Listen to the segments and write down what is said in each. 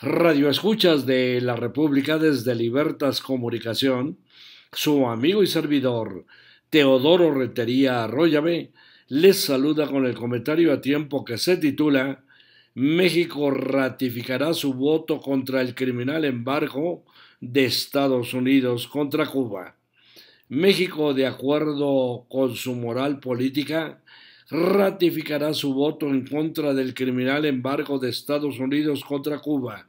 Radio Escuchas de la República desde Libertas Comunicación, su amigo y servidor Teodoro Retería Arroyave les saluda con el comentario a tiempo que se titula México ratificará su voto contra el criminal embargo de Estados Unidos contra Cuba. México, de acuerdo con su moral política, ratificará su voto en contra del criminal embargo de Estados Unidos contra Cuba,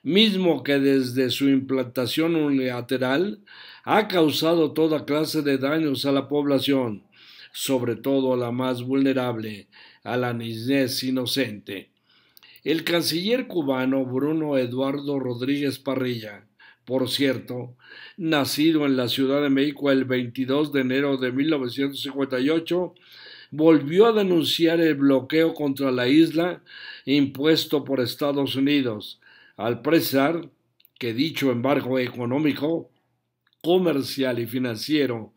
mismo que desde su implantación unilateral ha causado toda clase de daños a la población, sobre todo a la más vulnerable, a la niñez inocente. El canciller cubano Bruno Eduardo Rodríguez Parrilla, por cierto, nacido en la Ciudad de México el 22 de enero de 1958, volvió a denunciar el bloqueo contra la isla impuesto por Estados Unidos, al precisar que dicho embargo económico, comercial y financiero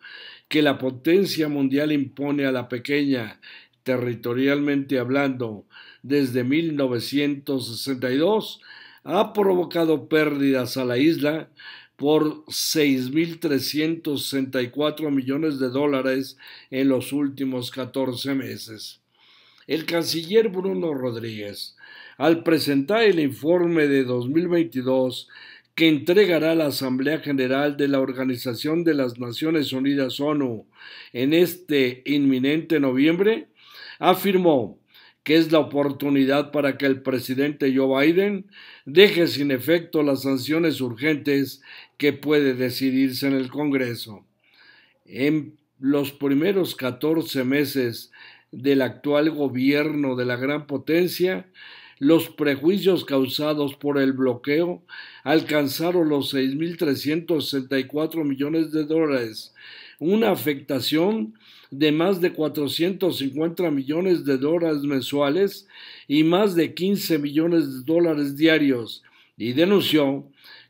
que la potencia mundial impone a la pequeña, territorialmente hablando, desde 1962, ha provocado pérdidas a la isla por 6.364 millones de dólares en los últimos 14 meses. El canciller Bruno Rodríguez, al presentar el informe de 2022 que entregará la Asamblea General de la Organización de las Naciones Unidas ONU en este inminente noviembre, afirmó que es la oportunidad para que el presidente Joe Biden deje sin efecto las sanciones urgentes que puede decidirse en el Congreso. En los primeros 14 meses del actual gobierno de la gran potencia, los prejuicios causados por el bloqueo alcanzaron los 6.364 millones de dólares, una afectación de más de 450 millones de dólares mensuales y más de 15 millones de dólares diarios, y denunció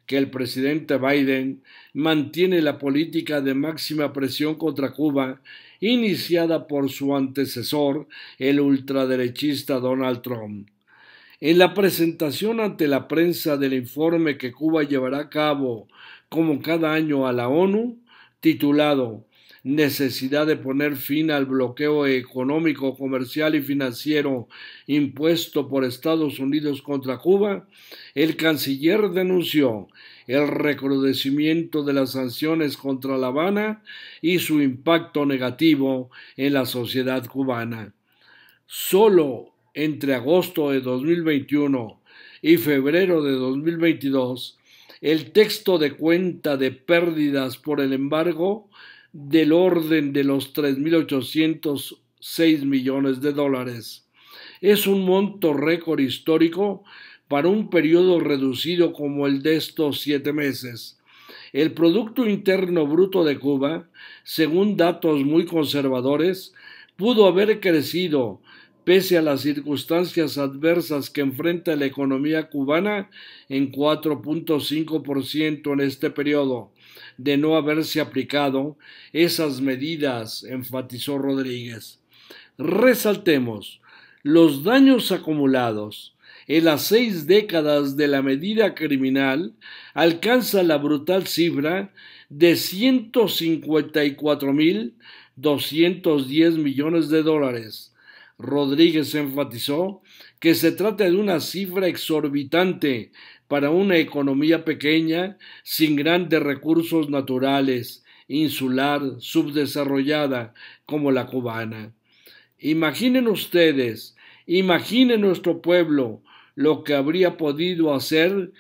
que el presidente Biden mantiene la política de máxima presión contra Cuba iniciada por su antecesor, el ultraderechista Donald Trump. En la presentación ante la prensa del informe que Cuba llevará a cabo como cada año a la ONU, titulado Necesidad de poner fin al bloqueo económico, comercial y financiero impuesto por Estados Unidos contra Cuba, el canciller denunció el recrudecimiento de las sanciones contra La Habana y su impacto negativo en la sociedad cubana. Solo entre agosto de 2021 y febrero de 2022, el texto de cuenta de pérdidas por el embargo del orden de los 3.806 millones de dólares. Es un monto récord histórico para un periodo reducido como el de estos 7 meses. El Producto Interno Bruto de Cuba, según datos muy conservadores, pudo haber crecido pese a las circunstancias adversas que enfrenta la economía cubana en 4.5% en este periodo, de no haberse aplicado esas medidas, enfatizó Rodríguez. Resaltemos, los daños acumulados en las 6 décadas de la medida criminal alcanza la brutal cifra de 154.210 millones de dólares. Rodríguez enfatizó que se trata de una cifra exorbitante para una economía pequeña, sin grandes recursos naturales, insular, subdesarrollada como la cubana. Imaginen ustedes, imaginen nuestro pueblo, lo que habría podido hacer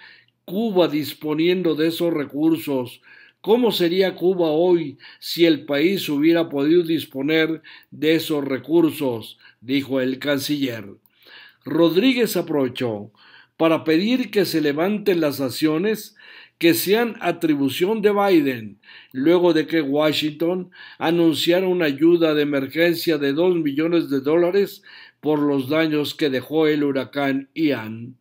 Cuba disponiendo de esos recursos. ¿Cómo sería Cuba hoy si el país hubiera podido disponer de esos recursos?, dijo el canciller. Rodríguez aprovechó para pedir que se levanten las sanciones que sean atribución de Biden, luego de que Washington anunciara una ayuda de emergencia de 2 millones de dólares por los daños que dejó el huracán Ian.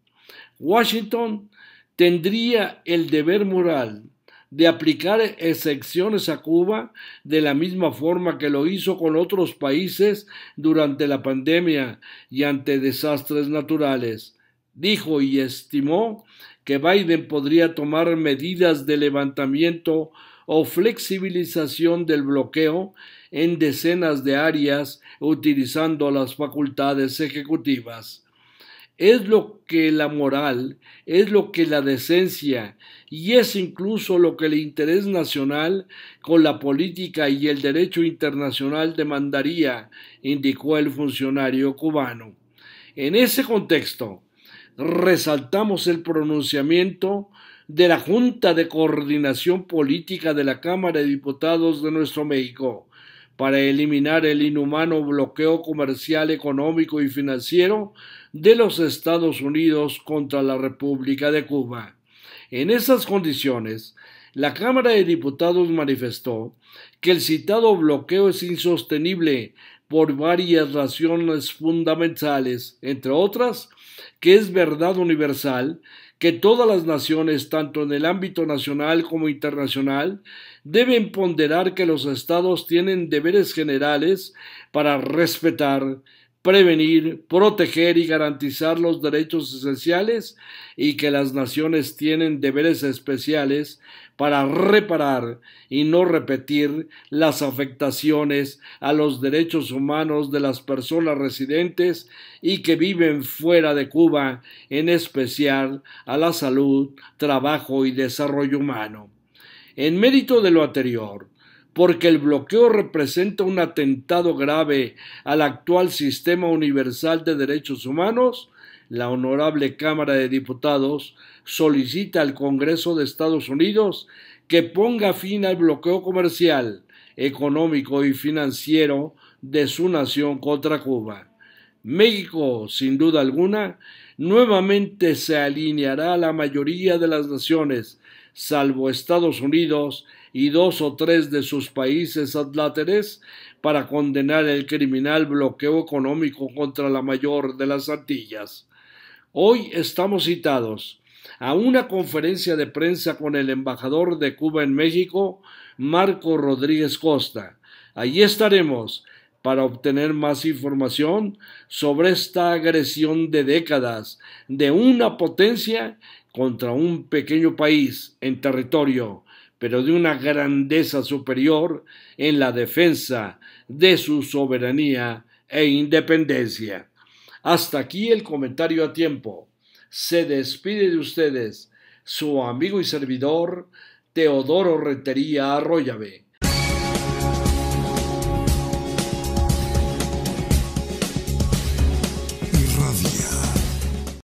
Washington tendría el deber moral de aplicar excepciones a Cuba de la misma forma que lo hizo con otros países durante la pandemia y ante desastres naturales. Dijo y estimó que Biden podría tomar medidas de levantamiento o flexibilización del bloqueo en decenas de áreas utilizando las facultades ejecutivas. Es lo que la moral, es lo que la decencia y es incluso lo que el interés nacional con la política y el derecho internacional demandaría, indicó el funcionario cubano. En ese contexto, resaltamos el pronunciamiento de la Junta de Coordinación Política de la Cámara de Diputados de nuestro México para eliminar el inhumano bloqueo comercial, económico y financiero de los Estados Unidos contra la República de Cuba. En esas condiciones, la Cámara de Diputados manifestó que el citado bloqueo es insostenible por varias razones fundamentales, entre otras, que es verdad universal que todas las naciones, tanto en el ámbito nacional como internacional, deben ponderar que los estados tienen deberes generales para respetar, prevenir, proteger y garantizar los derechos esenciales y que las naciones tienen deberes especiales para reparar y no repetir las afectaciones a los derechos humanos de las personas residentes y que viven fuera de Cuba, en especial a la salud, trabajo y desarrollo humano. En mérito de lo anterior, porque el bloqueo representa un atentado grave al actual sistema universal de derechos humanos, la Honorable Cámara de Diputados solicita al Congreso de Estados Unidos que ponga fin al bloqueo comercial, económico y financiero de su nación contra Cuba. México, sin duda alguna, nuevamente se alineará a la mayoría de las naciones, salvo Estados Unidos y 2 o 3 de sus países adláteres, para condenar el criminal bloqueo económico contra la mayor de las Antillas. Hoy estamos citados a una conferencia de prensa con el embajador de Cuba en México, Marco Rodríguez Costa. Allí estaremos para obtener más información sobre esta agresión de décadas de una potencia contra un pequeño país en territorio, pero de una grandeza superior en la defensa de su soberanía e independencia. Hasta aquí el comentario a tiempo. Se despide de ustedes su amigo y servidor Teodoro Rentería Arroyave.